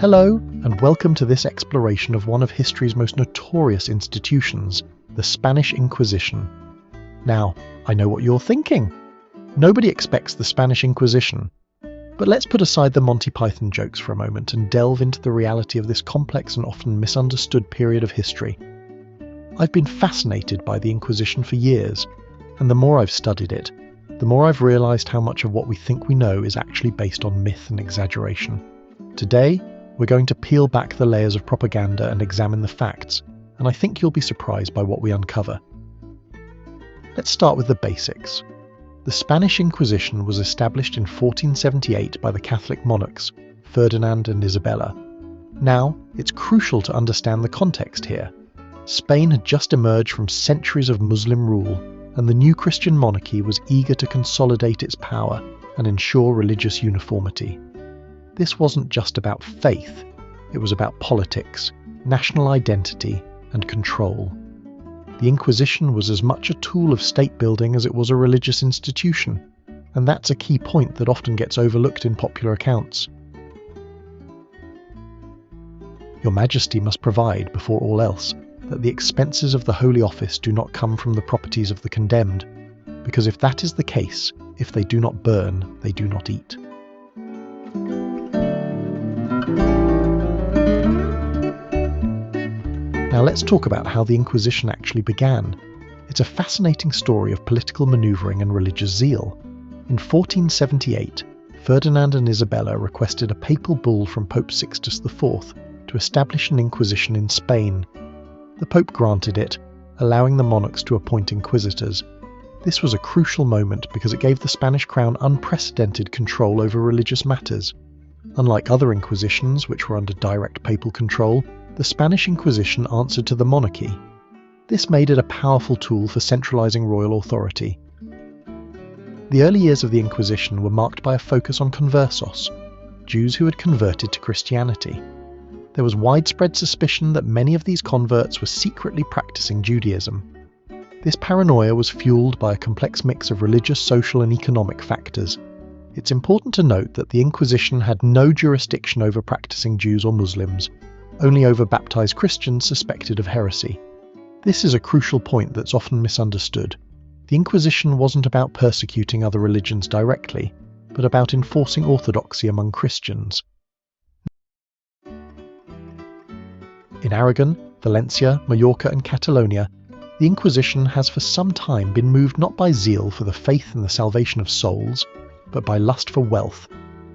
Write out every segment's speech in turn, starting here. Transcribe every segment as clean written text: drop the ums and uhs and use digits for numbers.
Hello, and welcome to this exploration of one of history's most notorious institutions, the Spanish Inquisition. Now, I know what you're thinking. Nobody expects the Spanish Inquisition. But let's put aside the Monty Python jokes for a moment and delve into the reality of this complex and often misunderstood period of history. I've been fascinated by the Inquisition for years, and the more I've studied it, the more I've realised how much of what we think we know is actually based on myth and exaggeration. Today, we're going to peel back the layers of propaganda and examine the facts, and I think you'll be surprised by what we uncover. Let's start with the basics. The Spanish Inquisition was established in 1478 by the Catholic monarchs, Ferdinand and Isabella. Now, it's crucial to understand the context here. Spain had just emerged from centuries of Muslim rule, and the new Christian monarchy was eager to consolidate its power and ensure religious uniformity. This wasn't just about faith, it was about politics, national identity, and control. The Inquisition was as much a tool of state building as it was a religious institution, and that's a key point that often gets overlooked in popular accounts. Your Majesty must provide, before all else, that the expenses of the Holy Office do not come from the properties of the condemned, because if that is the case, if they do not burn, they do not eat. Now let's talk about how the Inquisition actually began. It's a fascinating story of political manoeuvring and religious zeal. In 1478, Ferdinand and Isabella requested a papal bull from Pope Sixtus IV to establish an Inquisition in Spain. The Pope granted it, allowing the monarchs to appoint inquisitors. This was a crucial moment because it gave the Spanish crown unprecedented control over religious matters. Unlike other Inquisitions, which were under direct papal control, the Spanish Inquisition answered to the monarchy. This made it a powerful tool for centralizing royal authority. The early years of the Inquisition were marked by a focus on conversos, Jews who had converted to Christianity. There was widespread suspicion that many of these converts were secretly practicing Judaism. This paranoia was fueled by a complex mix of religious, social, and economic factors. It's important to note that the Inquisition had no jurisdiction over practicing Jews or Muslims, only over baptized Christians suspected of heresy. This is a crucial point that's often misunderstood. The Inquisition wasn't about persecuting other religions directly, but about enforcing orthodoxy among Christians. In Aragon, Valencia, Majorca, and Catalonia, the Inquisition has for some time been moved not by zeal for the faith and the salvation of souls, but by lust for wealth,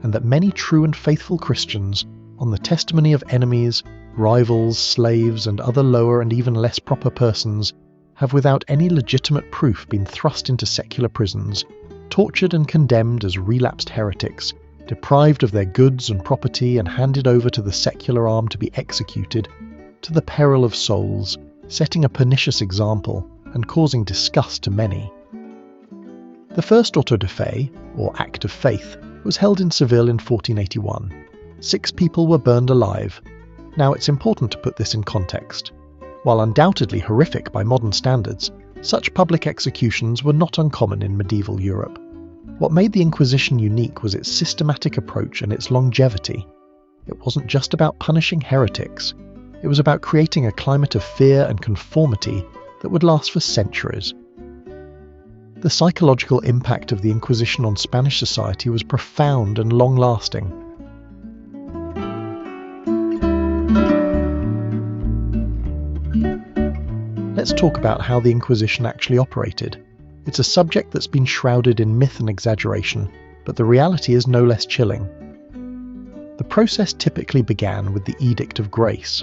and that many true and faithful Christians, on the testimony of enemies, rivals, slaves, and other lower and even less proper persons, have without any legitimate proof been thrust into secular prisons, tortured and condemned as relapsed heretics, deprived of their goods and property and handed over to the secular arm to be executed, to the peril of souls, setting a pernicious example and causing disgust to many. The first auto de fe, or Act of Faith, was held in Seville in 1481. 6 people were burned alive. Now it's important to put this in context. While undoubtedly horrific by modern standards, such public executions were not uncommon in medieval Europe. What made the Inquisition unique was its systematic approach and its longevity. It wasn't just about punishing heretics. It was about creating a climate of fear and conformity that would last for centuries. The psychological impact of the Inquisition on Spanish society was profound and long-lasting. Let's talk about how the Inquisition actually operated. It's a subject that's been shrouded in myth and exaggeration, but the reality is no less chilling. The process typically began with the Edict of Grace.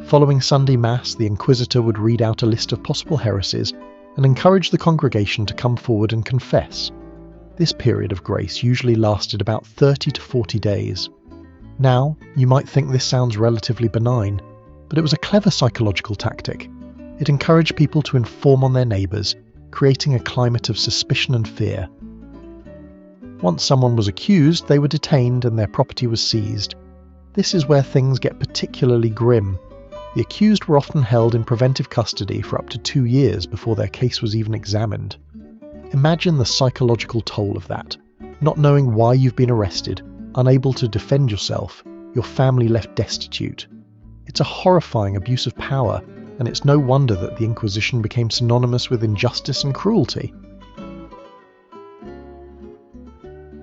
Following Sunday Mass, the Inquisitor would read out a list of possible heresies and encourage the congregation to come forward and confess. This period of grace usually lasted about 30 to 40 days. Now, you might think this sounds relatively benign, but it was a clever psychological tactic. It encouraged people to inform on their neighbours, creating a climate of suspicion and fear. Once someone was accused, they were detained and their property was seized. This is where things get particularly grim. The accused were often held in preventive custody for up to 2 years before their case was even examined. Imagine the psychological toll of that, not knowing why you've been arrested, unable to defend yourself, your family left destitute. It's a horrifying abuse of power, and it's no wonder that the Inquisition became synonymous with injustice and cruelty.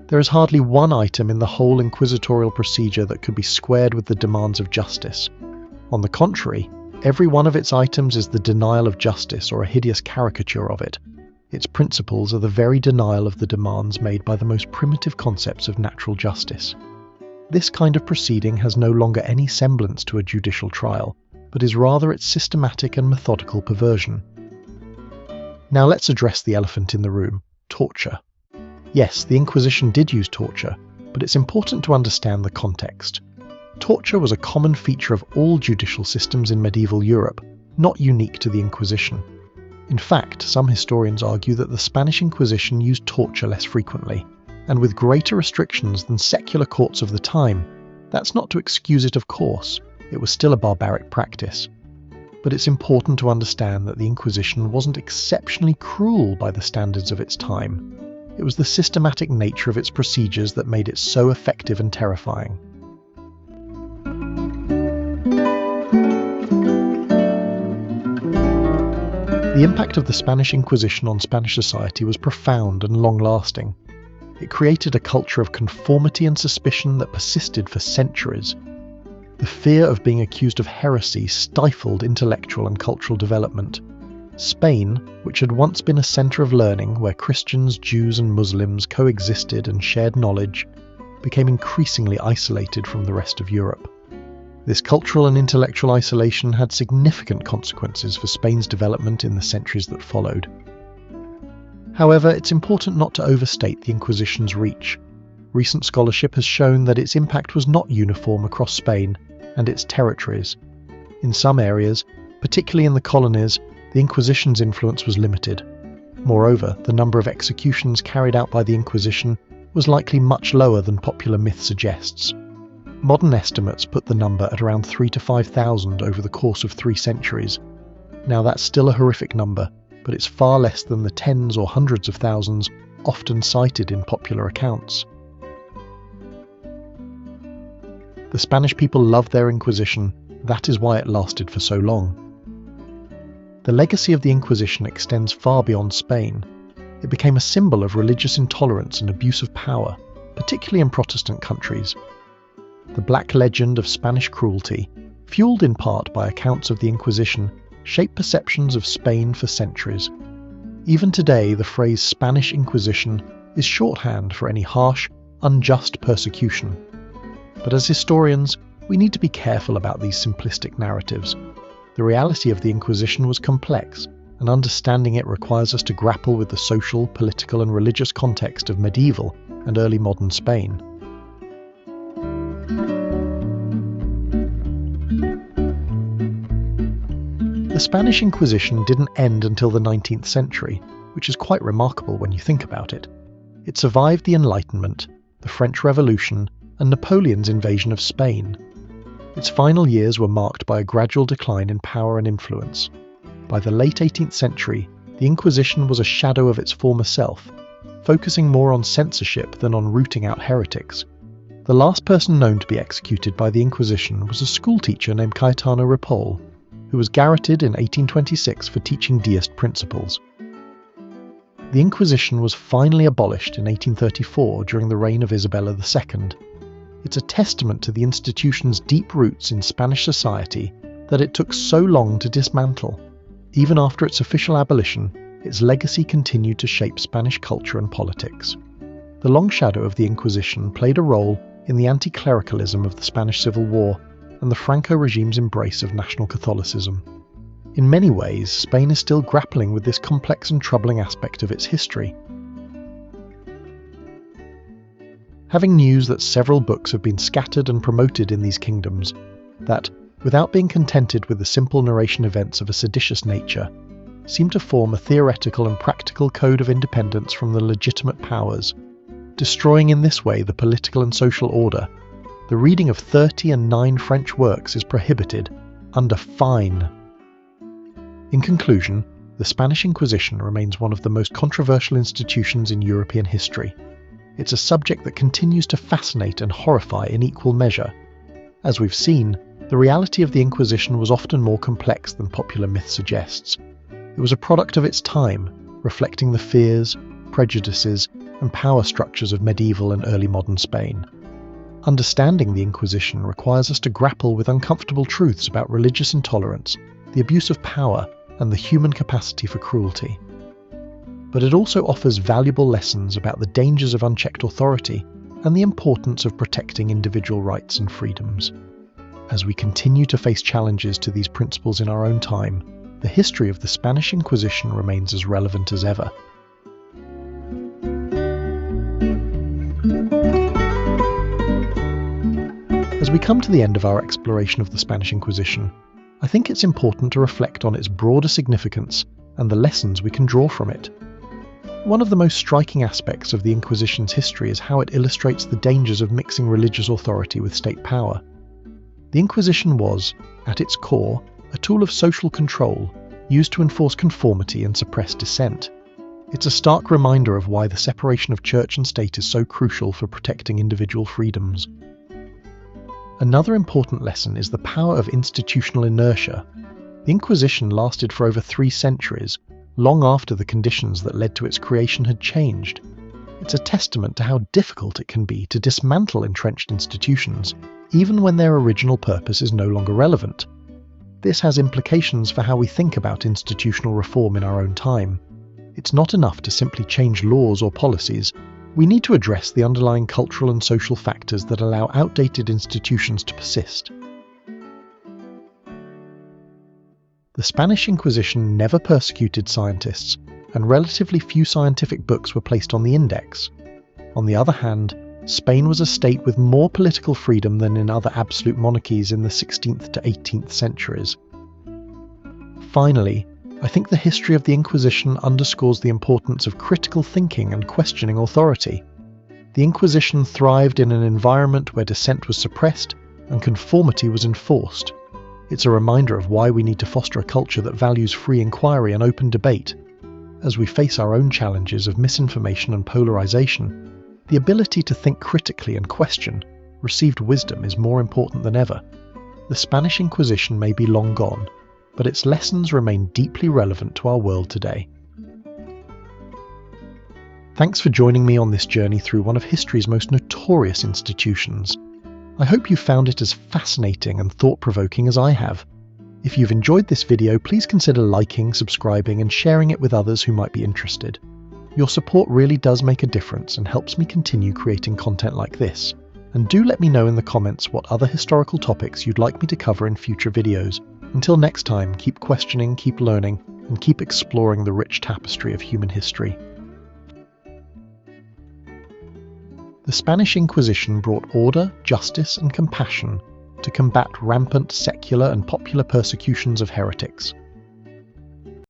There is hardly one item in the whole inquisitorial procedure that could be squared with the demands of justice. On the contrary, every one of its items is the denial of justice or a hideous caricature of it. Its principles are the very denial of the demands made by the most primitive concepts of natural justice. This kind of proceeding has no longer any semblance to a judicial trial, but is rather its systematic and methodical perversion. Now let's address the elephant in the room: torture. Yes, the Inquisition did use torture, but it's important to understand the context. Torture was a common feature of all judicial systems in medieval Europe, not unique to the Inquisition. In fact, some historians argue that the Spanish Inquisition used torture less frequently, and with greater restrictions than secular courts of the time. That's not to excuse it, of course. It was still a barbaric practice. But it's important to understand that the Inquisition wasn't exceptionally cruel by the standards of its time. It was the systematic nature of its procedures that made it so effective and terrifying. The impact of the Spanish Inquisition on Spanish society was profound and long-lasting. It created a culture of conformity and suspicion that persisted for centuries. The fear of being accused of heresy stifled intellectual and cultural development. Spain, which had once been a centre of learning where Christians, Jews and Muslims coexisted and shared knowledge, became increasingly isolated from the rest of Europe. This cultural and intellectual isolation had significant consequences for Spain's development in the centuries that followed. However, it's important not to overstate the Inquisition's reach. Recent scholarship has shown that its impact was not uniform across Spain and its territories. In some areas, particularly in the colonies, the Inquisition's influence was limited. Moreover, the number of executions carried out by the Inquisition was likely much lower than popular myth suggests. Modern estimates put the number at around 3,000 to 5,000 over the course of 3 centuries. Now that's still a horrific number, but it's far less than the tens or hundreds of thousands often cited in popular accounts. The Spanish people loved their Inquisition. That is why it lasted for so long. The legacy of the Inquisition extends far beyond Spain. It became a symbol of religious intolerance and abuse of power, particularly in Protestant countries. The black legend of Spanish cruelty, fueled in part by accounts of the Inquisition, shaped perceptions of Spain for centuries. Even today, the phrase Spanish Inquisition is shorthand for any harsh, unjust persecution. But as historians, we need to be careful about these simplistic narratives. The reality of the Inquisition was complex, and understanding it requires us to grapple with the social, political and religious context of medieval and early modern Spain. The Spanish Inquisition didn't end until the 19th century, which is quite remarkable when you think about it. It survived the Enlightenment, the French Revolution, and Napoleon's invasion of Spain. Its final years were marked by a gradual decline in power and influence. By the late 18th century, the Inquisition was a shadow of its former self, focusing more on censorship than on rooting out heretics. The last person known to be executed by the Inquisition was a schoolteacher named Cayetano Ripoll, who was garroted in 1826 for teaching deist principles. The Inquisition was finally abolished in 1834 during the reign of Isabella II. It's a testament to the institution's deep roots in Spanish society that it took so long to dismantle. Even after its official abolition, its legacy continued to shape Spanish culture and politics. The long shadow of the Inquisition played a role in the anti-clericalism of the Spanish Civil War and the Franco regime's embrace of national Catholicism. In many ways, Spain is still grappling with this complex and troubling aspect of its history. Having news that several books have been scattered and promoted in these kingdoms, that, without being contented with the simple narration events of a seditious nature, seem to form a theoretical and practical code of independence from the legitimate powers, destroying in this way the political and social order, the reading of 30 and 9 French works is prohibited, under fine. In conclusion, the Spanish Inquisition remains one of the most controversial institutions in European history. It's a subject that continues to fascinate and horrify in equal measure, As we've seen, the reality of the Inquisition was often more complex than popular myth suggests. It was a product of its time, reflecting the fears, prejudices, and power structures of medieval and early modern Spain. Understanding the Inquisition requires us to grapple with uncomfortable truths about religious intolerance, the abuse of power, and the human capacity for cruelty. But it also offers valuable lessons about the dangers of unchecked authority and the importance of protecting individual rights and freedoms. As we continue to face challenges to these principles in our own time, the history of the Spanish Inquisition remains as relevant as ever. As we come to the end of our exploration of the Spanish Inquisition, I think it's important to reflect on its broader significance and the lessons we can draw from it. One of the most striking aspects of the Inquisition's history is how it illustrates the dangers of mixing religious authority with state power. The Inquisition was, at its core, a tool of social control used to enforce conformity and suppress dissent. It's a stark reminder of why the separation of church and state is so crucial for protecting individual freedoms. Another important lesson is the power of institutional inertia. The Inquisition lasted for over 3 centuries, long after the conditions that led to its creation had changed. It's a testament to how difficult it can be to dismantle entrenched institutions, even when their original purpose is no longer relevant. This has implications for how we think about institutional reform in our own time. It's not enough to simply change laws or policies. We need to address the underlying cultural and social factors that allow outdated institutions to persist. The Spanish Inquisition never persecuted scientists, and relatively few scientific books were placed on the index. On the other hand, Spain was a state with more political freedom than in other absolute monarchies in the 16th to 18th centuries. Finally, I think the history of the Inquisition underscores the importance of critical thinking and questioning authority. The Inquisition thrived in an environment where dissent was suppressed and conformity was enforced. It's a reminder of why we need to foster a culture that values free inquiry and open debate. As we face our own challenges of misinformation and polarization, the ability to think critically and question received wisdom is more important than ever. The Spanish Inquisition may be long gone, but its lessons remain deeply relevant to our world today. Thanks for joining me on this journey through one of history's most notorious institutions. I hope you found it as fascinating and thought-provoking as I have. If you've enjoyed this video, please consider liking, subscribing, and sharing it with others who might be interested. Your support really does make a difference and helps me continue creating content like this. And do let me know in the comments what other historical topics you'd like me to cover in future videos. Until next time, keep questioning, keep learning, and keep exploring the rich tapestry of human history. The Spanish Inquisition brought order, justice, and compassion to combat rampant secular and popular persecutions of heretics.